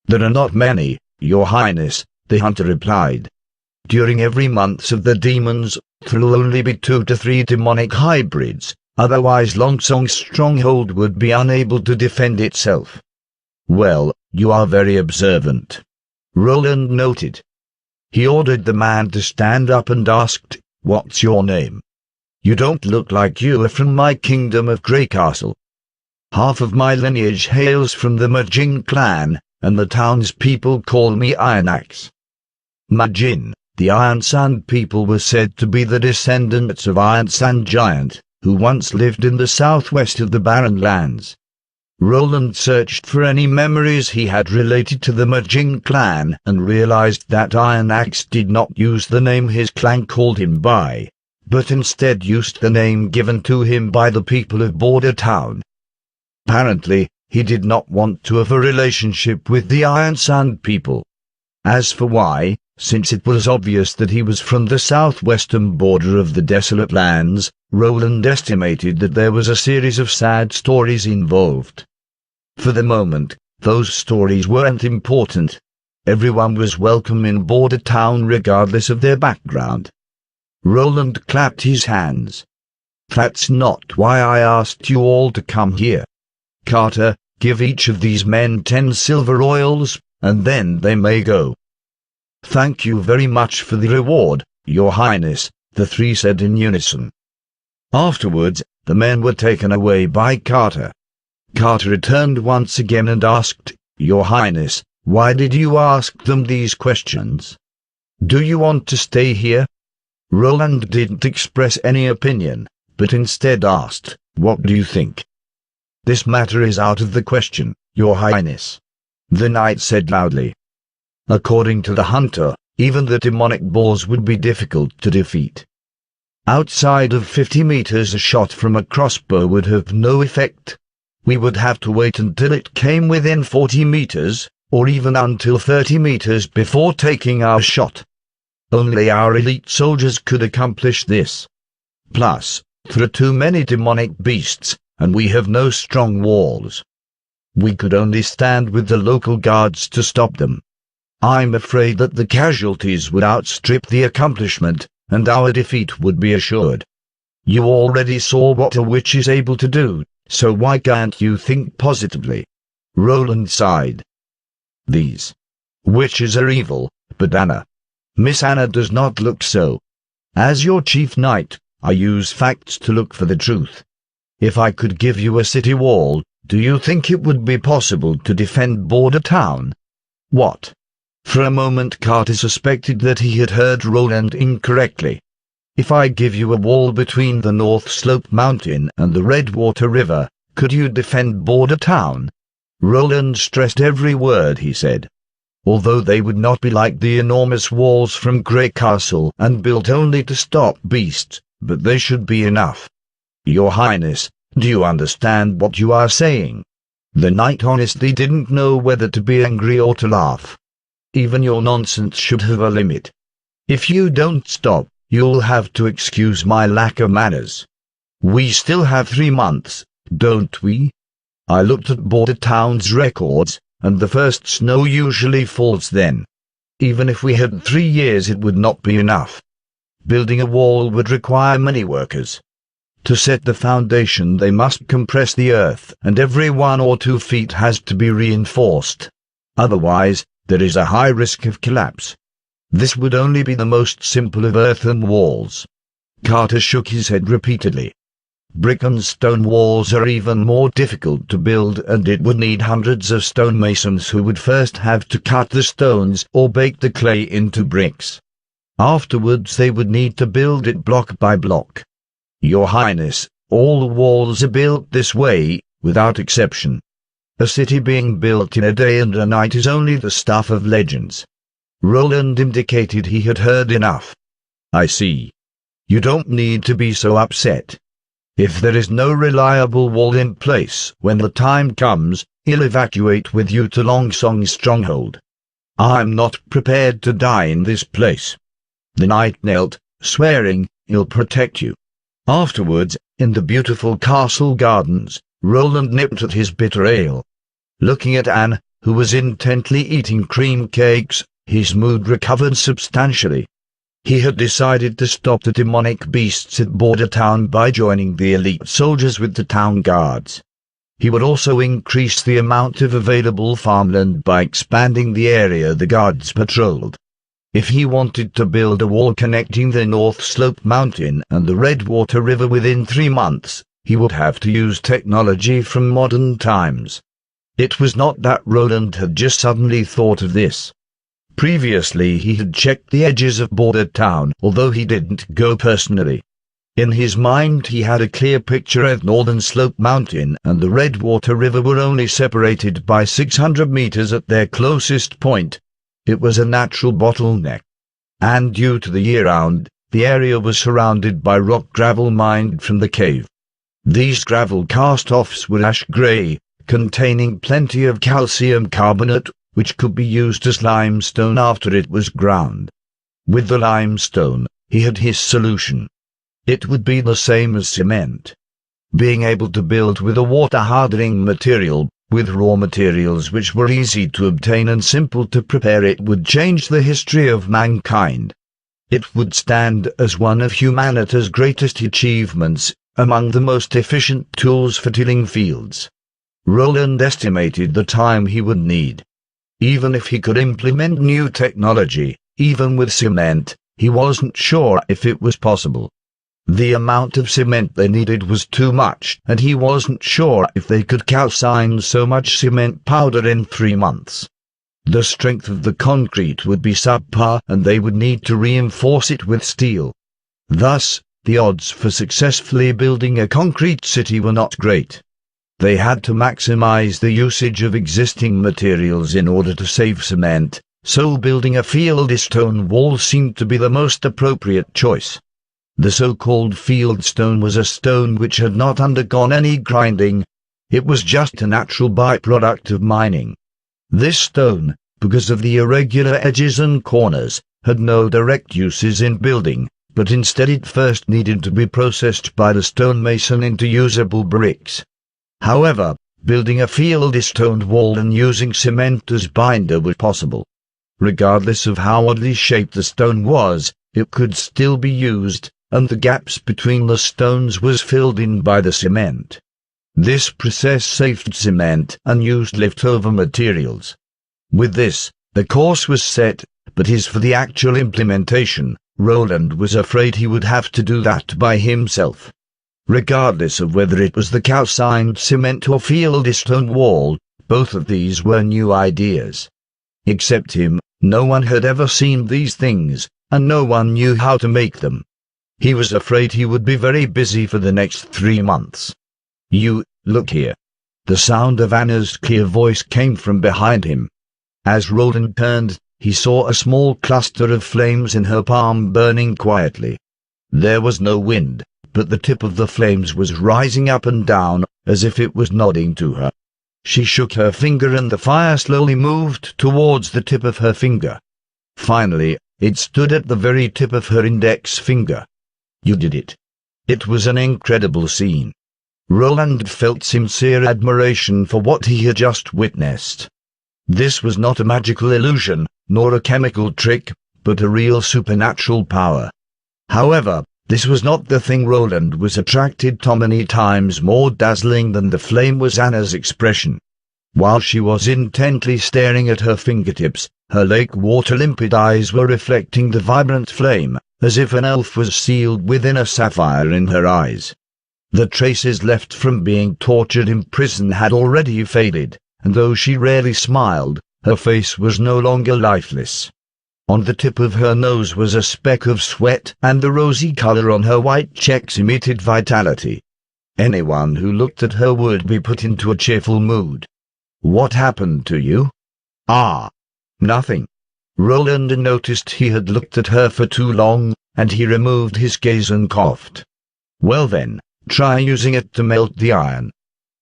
There are not many, Your Highness, the hunter replied. During every month of the demons, there will only be 2 to 3 demonic hybrids, otherwise Longsong's stronghold would be unable to defend itself. Well, you are very observant, Roland noted. He ordered the man to stand up and asked, What's your name? You don't look like you are from my kingdom of Greycastle. Half of my lineage hails from the Majin clan, and the townspeople call me Iron Axe. Majin, the Iron Sand people, were said to be the descendants of Iron Sand Giant, who once lived in the southwest of the Barren Lands. Roland searched for any memories he had related to the Majin clan and realized that Iron Axe did not use the name his clan called him by, but instead used the name given to him by the people of Border Town. Apparently, he did not want to have a relationship with the Iron Sand people. As for why, since it was obvious that he was from the southwestern border of the Desolate Lands, Roland estimated that there was a series of sad stories involved. For the moment, those stories weren't important. Everyone was welcome in Border Town regardless of their background. Roland clapped his hands. That's not why I asked you all to come here. Carter, give each of these men 10 silver oils, and then they may go. Thank you very much for the reward, Your Highness, the 3 said in unison. Afterwards, the men were taken away by Carter. Carter returned once again and asked, Your Highness, why did you ask them these questions? Do you want to stay here? Roland didn't express any opinion, but instead asked, What do you think? This matter is out of the question, Your Highness, the knight said loudly. According to the hunter, even the demonic boars would be difficult to defeat. Outside of 50 meters a shot from a crossbow would have no effect. We would have to wait until it came within 40 meters, or even until 30 meters before taking our shot. Only our elite soldiers could accomplish this. Plus, there are too many demonic beasts, and we have no strong walls. We could only stand with the local guards to stop them. I'm afraid that the casualties would outstrip the accomplishment, and our defeat would be assured. You already saw what a witch is able to do, so why can't you think positively? Roland sighed. These witches are evil, but Miss Anna does not look so. As your chief knight, I use facts to look for the truth. If I could give you a city wall, do you think it would be possible to defend Border Town? What? For a moment Carter suspected that he had heard Roland incorrectly. If I give you a wall between the North Slope Mountain and the Redwater River, could you defend Border Town? Roland stressed every word he said. Although they would not be like the enormous walls from Greycastle and built only to stop beasts, but they should be enough. Your Highness, do you understand what you are saying? The knight honestly didn't know whether to be angry or to laugh. Even your nonsense should have a limit. If you don't stop, you'll have to excuse my lack of manners. We still have 3 months, don't we? I looked at Border Town's records, and the first snow usually falls then. Even if we had 3 years it would not be enough. Building a wall would require many workers. To set the foundation they must compress the earth, and every 1 or 2 feet has to be reinforced. Otherwise, there is a high risk of collapse. This would only be the most simple of earthen walls. Carter shook his head repeatedly. Brick and stone walls are even more difficult to build, and it would need hundreds of stonemasons who would first have to cut the stones or bake the clay into bricks. Afterwards they would need to build it block by block. Your Highness, all the walls are built this way, without exception. A city being built in a day and a night is only the stuff of legends. Roland indicated he had heard enough. I see. You don't need to be so upset. If there is no reliable wall in place when the time comes, he'll evacuate with you to Longsong's stronghold. I'm not prepared to die in this place. The knight knelt, swearing, he'll protect you. Afterwards, in the beautiful castle gardens, Roland nipped at his bitter ale. Looking at Anne, who was intently eating cream cakes, his mood recovered substantially. He had decided to stop the demonic beasts at Border Town by joining the elite soldiers with the town guards. He would also increase the amount of available farmland by expanding the area the guards patrolled. If he wanted to build a wall connecting the North Slope Mountain and the Redwater River within 3 months, he would have to use technology from modern times. It was not that Roland had just suddenly thought of this. Previously he had checked the edges of Border Town, although he didn't go personally. In his mind he had a clear picture of Northern Slope Mountain and the Redwater River were only separated by 600 meters at their closest point. It was a natural bottleneck. And due to the year-round, the area was surrounded by rock gravel mined from the cave. These gravel cast-offs were ash-gray, containing plenty of calcium carbonate, which could be used as limestone after it was ground. With the limestone, he had his solution. It would be the same as cement. Being able to build with a water-hardening material, with raw materials which were easy to obtain and simple to prepare, it would change the history of mankind. It would stand as one of humanity's greatest achievements, among the most efficient tools for tilling fields. Roland estimated the time he would need. Even if he could implement new technology, even with cement, he wasn't sure if it was possible. The amount of cement they needed was too much, and he wasn't sure if they could calcine so much cement powder in 3 months. The strength of the concrete would be subpar, and they would need to reinforce it with steel. Thus, the odds for successfully building a concrete city were not great. They had to maximize the usage of existing materials in order to save cement, so building a field stone wall seemed to be the most appropriate choice. The so-called field stone was a stone which had not undergone any grinding. It was just a natural byproduct of mining. This stone, because of the irregular edges and corners, had no direct uses in building, but instead it first needed to be processed by the stonemason into usable bricks. However, building a field stone wall and using cement as binder was possible. Regardless of how oddly shaped the stone was, it could still be used, and the gaps between the stones was filled in by the cement. This process saved cement and used leftover materials. With this, the course was set, but as for the actual implementation, Roland was afraid he would have to do that by himself. Regardless of whether it was the calcined cement or field stone wall, both of these were new ideas. Except him, no one had ever seen these things, and no one knew how to make them. He was afraid he would be very busy for the next 3 months. "You, look here." The sound of Anna's clear voice came from behind him. As Roland turned, he saw a small cluster of flames in her palm burning quietly. There was no wind, but the tip of the flames was rising up and down, as if it was nodding to her. She shook her finger and the fire slowly moved towards the tip of her finger. Finally, it stood at the very tip of her index finger. "You did it." It was an incredible scene. Roland felt sincere admiration for what he had just witnessed. This was not a magical illusion, nor a chemical trick, but a real supernatural power. However, this was not the thing Roland was attracted to. Many times more dazzling than the flame was Anna's expression. While she was intently staring at her fingertips, her lake-water limpid eyes were reflecting the vibrant flame, as if an elf was sealed within a sapphire in her eyes. The traces left from being tortured in prison had already faded, and though she rarely smiled, her face was no longer lifeless. On the tip of her nose was a speck of sweat, and the rosy color on her white checks emitted vitality. Anyone who looked at her would be put into a cheerful mood. "What happened to you?" "Ah, nothing." Roland noticed he had looked at her for too long, and he removed his gaze and coughed. "Well then, try using it to melt the iron."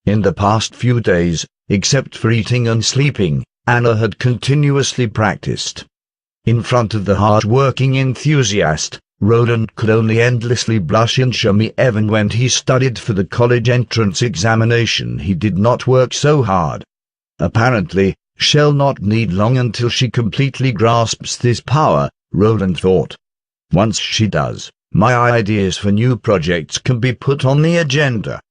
In the past few days, except for eating and sleeping, Anna had continuously practiced. In front of the hard-working enthusiast, Roland could only endlessly blush and shimmy. Even when he studied for the college entrance examination, he did not work so hard. Apparently, shall not need long until she completely grasps this power, Roland thought. Once she does, my ideas for new projects can be put on the agenda.